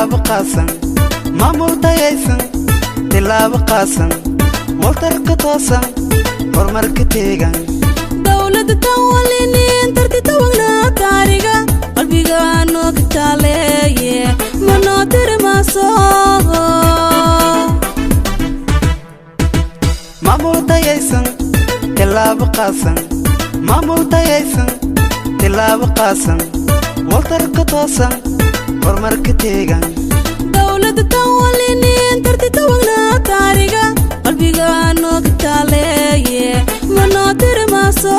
tilaabo qaasan maamul tayaysan tilaabo qaasan waltarka toosan horumarka teegan dawladda tawalinin tartita wagna taariga qalbiga noo ka taaleeye manoo tirmaaso maamul tayaysan tilaabo qaasan maamul tayaysan tilaabo qaasan waltarka toosan horumarka teegan dawladda tawalinin tartita wagna taariga qalbiga noo ka taaleeye manoo tirmaaso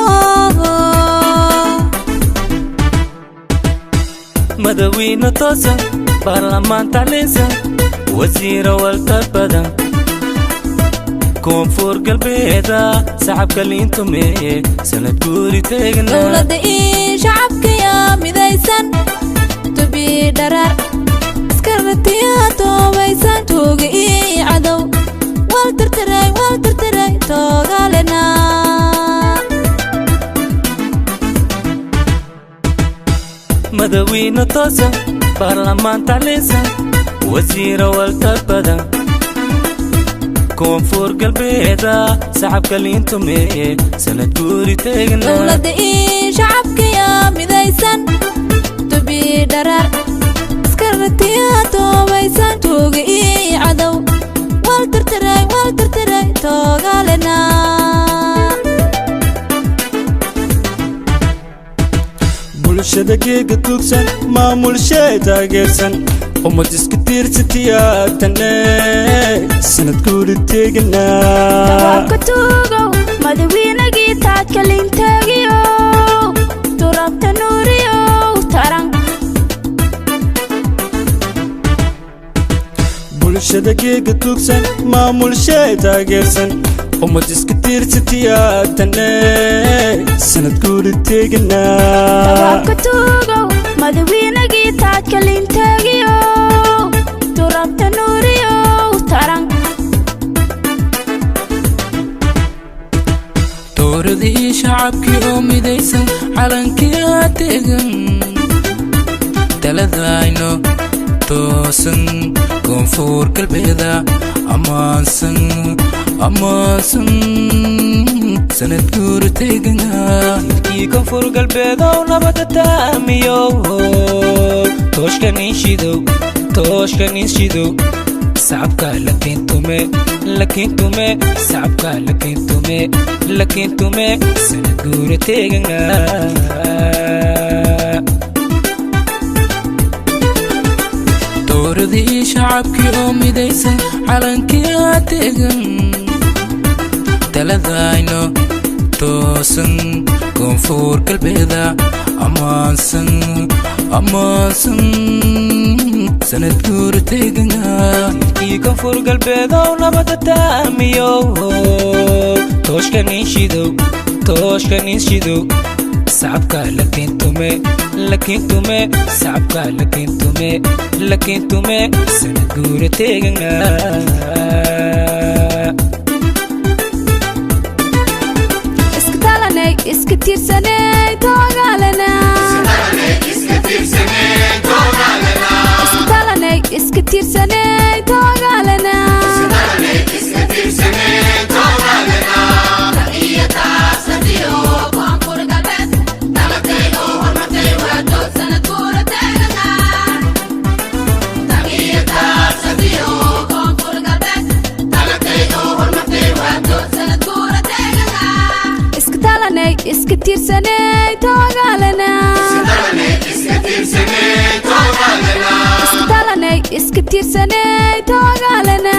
madawiina toosan baarlamaan tacliinsan wasiiro waltar badan koonfur galbeeda shacabka liintumeeye sanad guuri teegna dawladda ii shacabka yaa midaysan tubi dharar iskaratiya toobaysan tuuga ii cadow waltirtiray toogalena madawiina toosan baarlamaan tacliinsan wasiiro waltar badan koonfur galbeeda shacabka liintumeeye sanad guuri teegna dawladda ii shacabka yaa midaysan tubi dharar iskaratiya toobaysan tuuga ii cadow waltirtiray toogalena bulshada geega tuugsan maamulshay taageersan ummad iska tiirsatiyaatane sanad guuri teegana dabaabka tuugow madawiinagii taajka liintaagiyo turabta nuuriyow taran bulshada geega tuugsan maamulshay taageersan ummad iska tiirsatiyaatane sanad guuri teegana dabaabka tuugow madawiinagii taajka liintaagiyo turabta nuuriyow taran dowradii shacabkii oo midaysan calankiyaa teegan taladayno toosan koonfur galbeeda ammaansan sanad guuri teegana ilkii koonfur galbeedow nabada taamiyow tooshkan inshidow sacabka lakiintume sacabka lakiintume sanad guuri teegana dowradii shacabkii oo midaysan calankiyaa teegan taladayno toosan koonfur galbeeda ammaansan sanad guuri teegana ilkii koonfur galbeedow nabada taamiyow tooshkan inshidow sacabka lakiintume sacabka lakiintume sanad guuri teegana iska tiirsanay toogalena iska tiirsanay toogalena iska tiirsanay toogalena iska tiirsanay toogalena